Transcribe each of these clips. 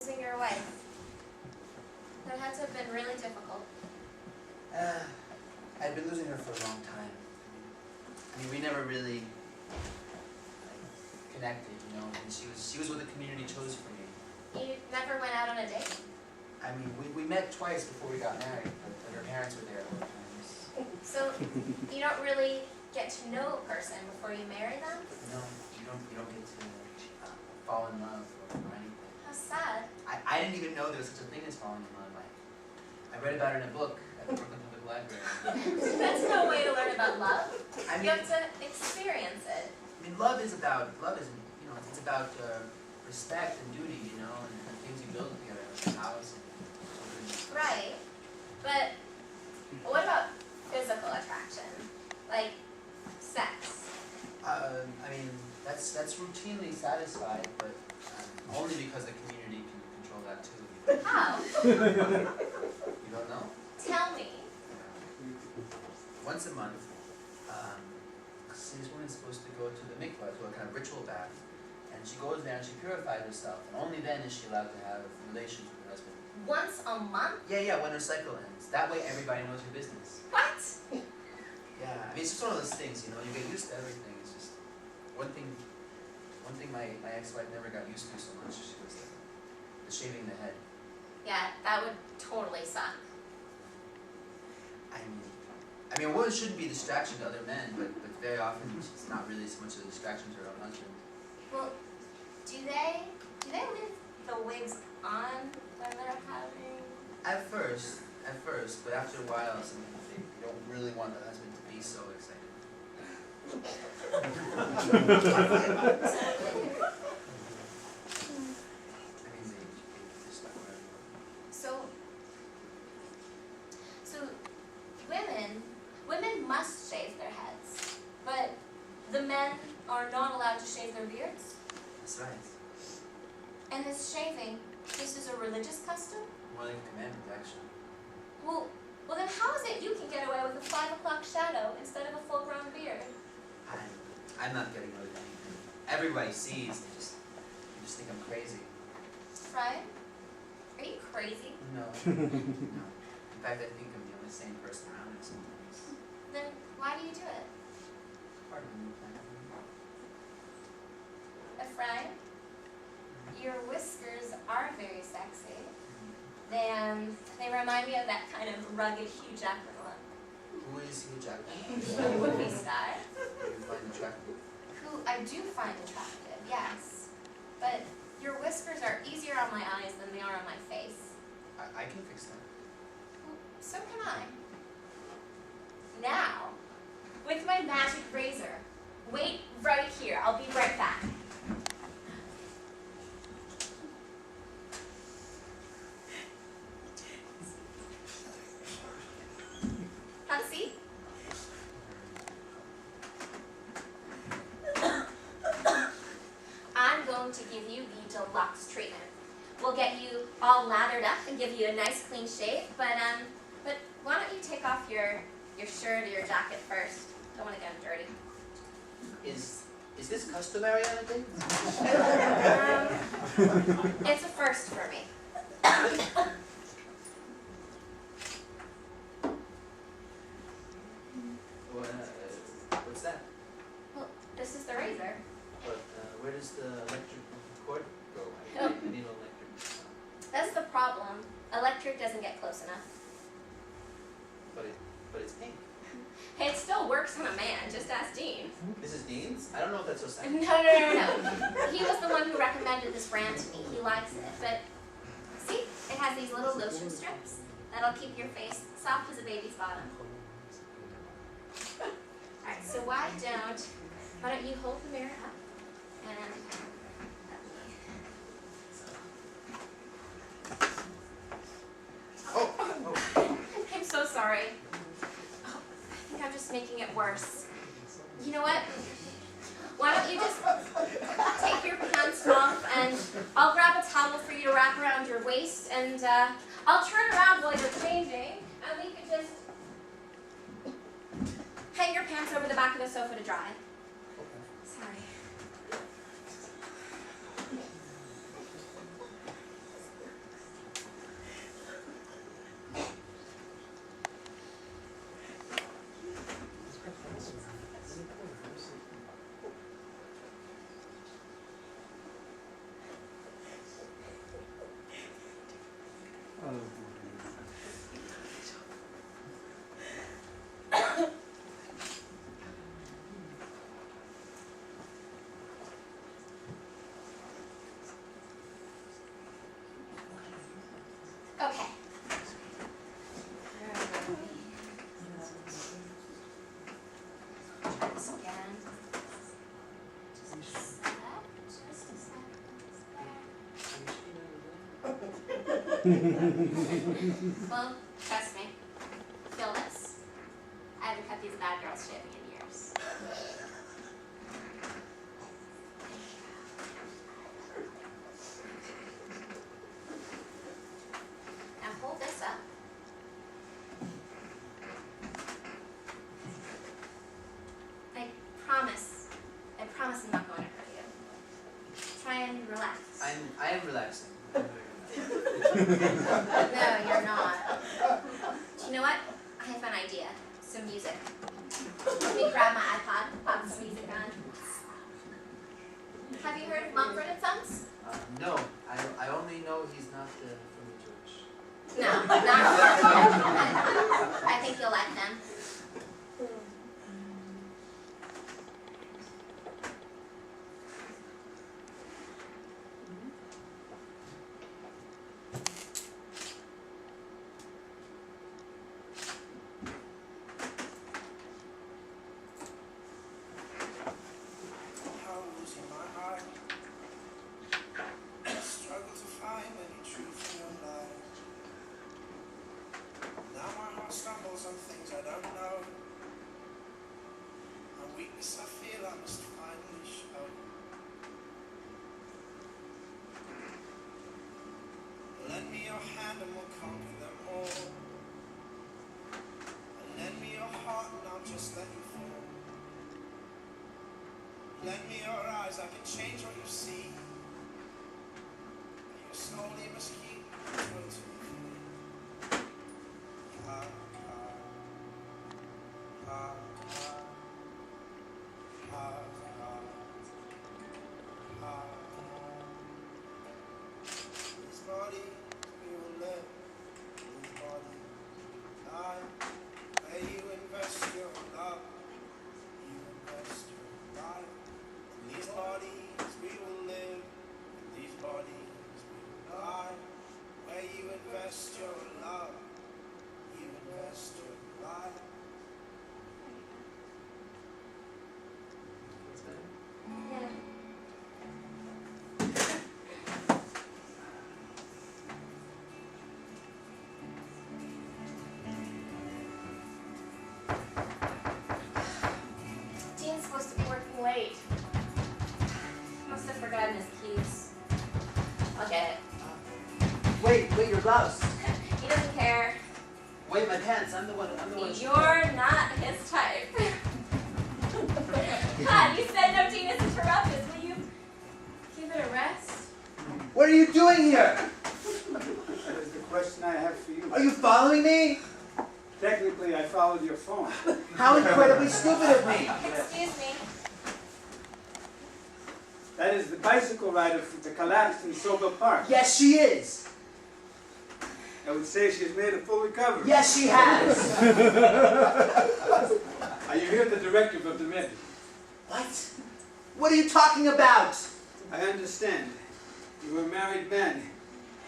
Losing your wife. That had to have been really difficult. I'd been losing her for a long time. I mean, we never really connected, you know. And she was what the community chose for me. You never went out on a date? I mean, we met twice before we got married, but her parents were there both times. So you don't really get to know a person before you marry them? No, you don't get to fall in love or anything. How sad. I didn't even know there was such a thing as falling in love. I read about it in a book at the Brooklyn Public Library. That's no way to learn about love. I mean, You have to experience it. I mean, love is, you know, it's about respect and duty, you know, and things you build together, like a house and children. Right. But what about physical attraction? Like sex? I mean, that's routinely satisfied, but only because the community can control that too. How? You don't know. Tell me. Once a month, this woman's supposed to go to the mikvah, to a kind of ritual bath, and she goes there and she purifies herself, and only then is she allowed to have relations with her husband. Once a month? Yeah, when her cycle ends. That way everybody knows her business. What? Yeah, I mean, it's just one of those things, you know, you get used to everything. It's just one thing my ex-wife never got used to so much. She was the shaving the head. Yeah, that would totally suck. I mean, a woman shouldn't be a distraction to other men, but very often it's not really so much a distraction to her own husband. Well, do they leave the wigs on when they're having? At first, but after a while, sometimes they don't really want the husband to be so excited. I mean, they just like whatever. So women must shave their heads, but the men are not allowed to shave their beards. That's right. And this shaving, this is a religious custom? More like a commandment, actually. Well, then how is it you can get away with a 5 o'clock shadow instead of a full-grown beard? I'm not getting away with anything. Everybody sees. They just think I'm crazy. Right? Are you crazy? No. No. In fact, I think I'm the only sane person around here sometimes. Then why do you do it? Part of the new plan. Ephraim, your whiskers are very sexy. They remind me of that kind of rugged Hugh Jackman look. Who is Hugh Jackman? The movie star. Who you find attractive? Who I do find attractive, yes. But your whiskers are easier on my eyes than they are on my face. I can fix that. Well, so can I. Now, with my magic razor. Wait right here. I'll be right back. Have a seat. I'm going to give you the deluxe treatment. We'll get you all lathered up and give you a nice clean shave, but why don't you take off your shirt or your jacket first? Don't want to get them dirty. Is this customary on a date? It's a first for me. What's that? Well, this is the razor. But where does the electric cord go? I Oh. need an electric. That's the problem. Electric doesn't get close enough. But it's pink. It still works on a man, just ask Dean. This is Dean's? I don't know if that's so sad. No. He was the one who recommended this brand to me. He likes it. But see, it has these little lotion strips that'll keep your face soft as a baby's bottom. Alright, so why don't you hold the mirror up and Oh. I'm so sorry. Oh, I think I'm just making it worse. You know what? Why don't you just take your pants off and I'll grab a towel for you to wrap around your waist and I'll turn around while you're changing and we could just hang your pants over the back of the sofa to dry. Sorry. Okay. Try this again. Just a sec. Just a sec. Well, trust me. Feel this. I haven't cut these bad girls shaving in years. Now hold this up. I promise I'm not going to hurt you. Try and relax. I am relaxing. No, you're not. Do you know what? I have an idea. Some music. Let me grab my iPod, pop some music on. Have you heard of Mumford and Sons? No, I only know he's not from the church. No, not really. I think you'll like them. Stumbles on things I don't know. My weakness I feel I must finally show. Lend me your hand and we'll conquer them all. And lend me your heart and I'll just let you fall. Lend me your eyes, I can change what you see. You slowly must keep going to me. This body we will live, this body time, where you invest your love, you invest your life. In these bodies we will live, in these bodies we will die, where you invest your love, you invest your life. Yeah. Dean's supposed to be working late. Must have forgotten his keys. I'll get it. Wait, your blouse. He doesn't care. Wait, my pants. I'm the one. You're not his type. God, you said no Venus interruptus. Will you give it a rest? What are you doing here? That is the question I have for you. Are you following me? Technically, I followed your phone. How incredibly stupid of me. Excuse me. That is the bicycle rider that collapsed in Sobel Park. Yes, she is. I would say she has made a full recovery. Yes, she has. Are you here the directive of the Red? What? What are you talking about? I understand. You are a married man.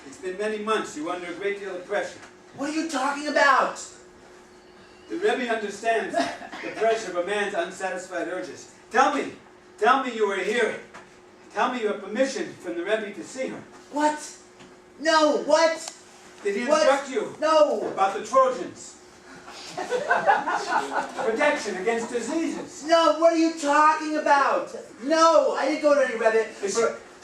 It's been many months. You are under a great deal of pressure. What are you talking about? The Rebbe understands the pressure of a man's unsatisfied urges. Tell me you are here. Tell me you have permission from the Rebbe to see her. What? No, what? Did he What? instruct you No. about the Trojans? Protection against diseases. No, what are you talking about? No, I didn't go to any Rebbe.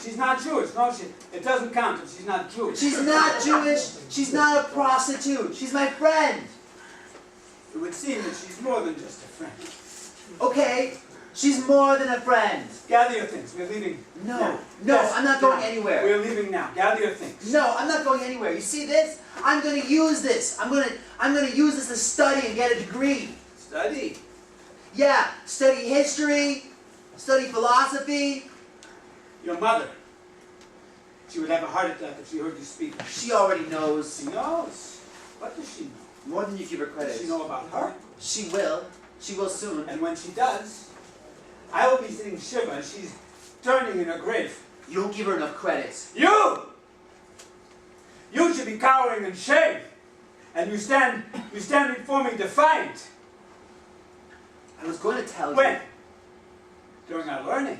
She's not Jewish. No, it doesn't count if she's not Jewish. She's not Jewish. She's not a prostitute. She's my friend. It would seem that she's more than just a friend. Okay, she's more than a friend. Gather your things. We're leaving. No, now. no, Yes, I'm not going now. anywhere. We're leaving now. Gather your things. No, I'm not going anywhere. You see this? I'm going to use this. I'm going to use this to study and get a degree. Study. Yeah, study history, study philosophy. Your mother. She would have a heart attack if she heard you speak. She already knows. She knows. What does she know? More than you give her What credit. does she know about her? She will. She will soon. And when she does, I will be sitting Shiva and she's turning in her grave. You don't give her enough credit. You! You should be cowering in shame. And you stand before me defiant. I was going to tell you. When? During our learning.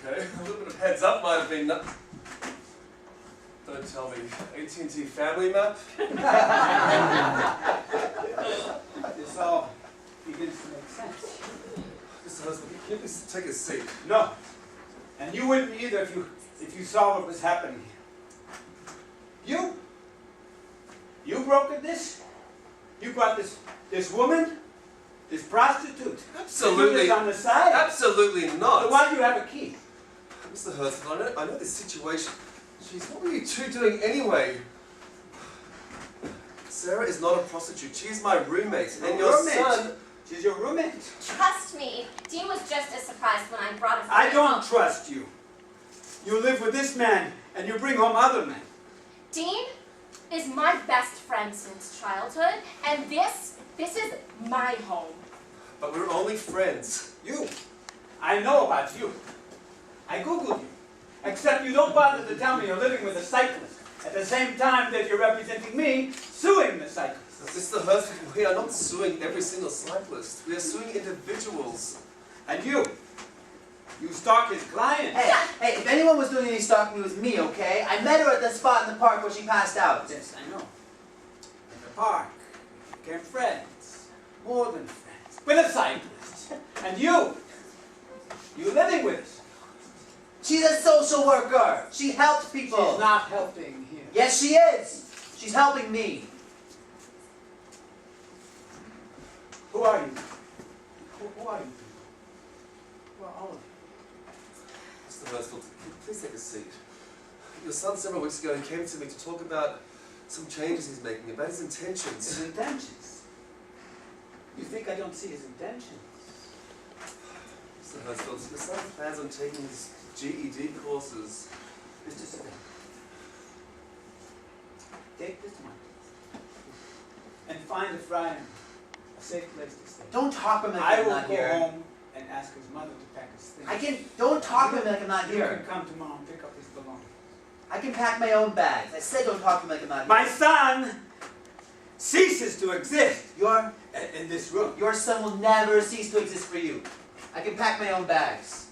Okay, a little bit of heads up might have been. Don't tell me. AT&T family map? This all begins to make sense. Mr. Husband, can you please take a seat? No. And you wouldn't either if you saw what was happening here. You brokered this? You brought this woman? This prostitute? Absolutely. You do this on the side? Absolutely not. So why do you have a key? Mr. Husband, I know this situation. Jeez, what were you two doing anyway? Sarah is not a prostitute. She's my roommate. And your roommate. son... She's your roommate. Trust me, Dean was just as surprised when I brought him. I don't trust you. You live with this man, and you bring home other men. Dean is my best friend since childhood, and this is my home. But we're only friends. You. I know about you. I Googled you. Except you don't bother to tell me you're living with a cyclist at the same time that you're representing me, suing the cyclist. Mr. Husband, we are not suing every single cyclist. We are suing individuals. And you stalk his clients. Hey, if anyone was doing any stalking, it was me, okay? I met her at the spot in the park where she passed out. Yes, I know. In the park, became friends, more than friends, with a cyclist. And you living with us. She's a social worker. She helps people. She's not helping here. Yes, she is. She's helping me. Who are you? Who are you? Who are all of you? Mr. Husband, please take a seat. Your son several weeks ago came to me to talk about some changes he's making, about his intentions. His intentions? You think I don't see his intentions? Mr. Husband, your son plans on taking his GED courses. Mr. Savannah, take this money and find a friar, a safe place to stay. Don't talk to him like I I'm will not go here. home and ask his mother to pack his things. Don't talk to him like I'm not You here. can come tomorrow and pick up his belongings. I can pack my own bags. I said don't talk to him like I'm not here. My son ceases to exist in this room. Your son will never cease to exist for you. I can pack my own bags.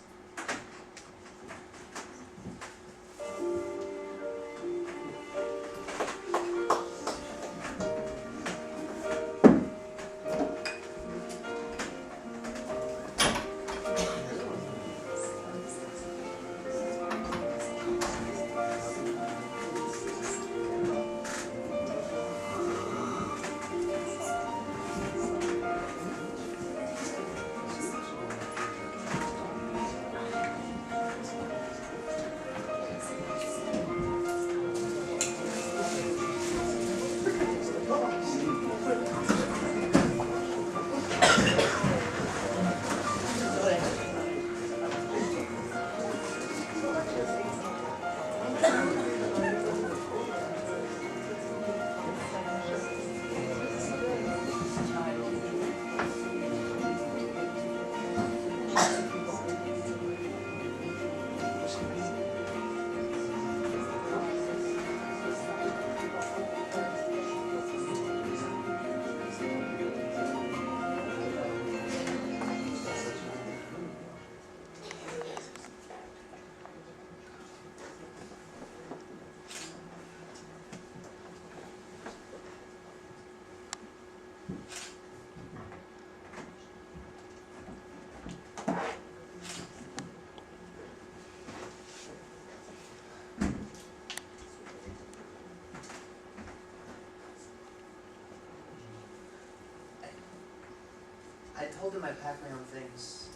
I told him I pack my own things.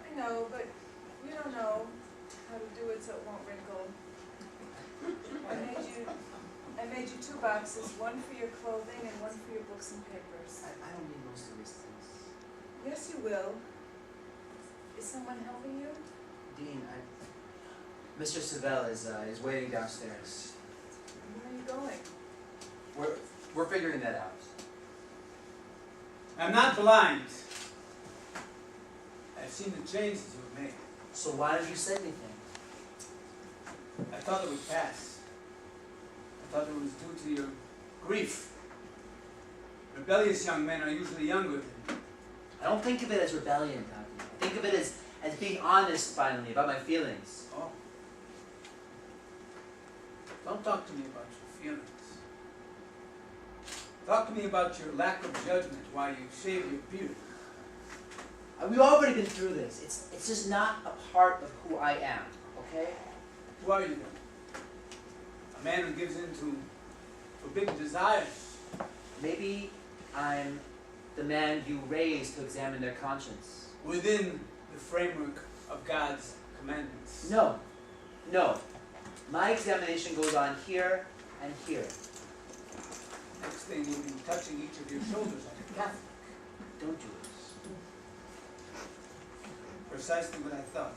I know, but you don't know how to do it so it won't wrinkle. I made you 2 boxes, one for your clothing and one for your books and papers. I don't need most of these things. Yes, you will. Is someone helping you? Dean, Mr. Savell is waiting downstairs. Where are you going? We're figuring that out. I'm not blind. I've seen the changes you've made. So why did you say anything? I thought it would pass. I thought it was due to your grief. Rebellious young men are usually younger than you. I don't think of it as rebellion, Tati. I think of it as being honest, finally, about my feelings. Oh. Don't talk to me about your feelings. Talk to me about your lack of judgment while you shave your beard. We've already been through this. It's just not a part of who I am, okay? Who are you then? A man who gives in to forbidden desires. Maybe I'm the man you raised to examine their conscience. Within the framework of God's commandments. No. My examination goes on here and here. Next thing you'll be touching each of your shoulders like a Catholic. Don't do this. Precisely what I thought.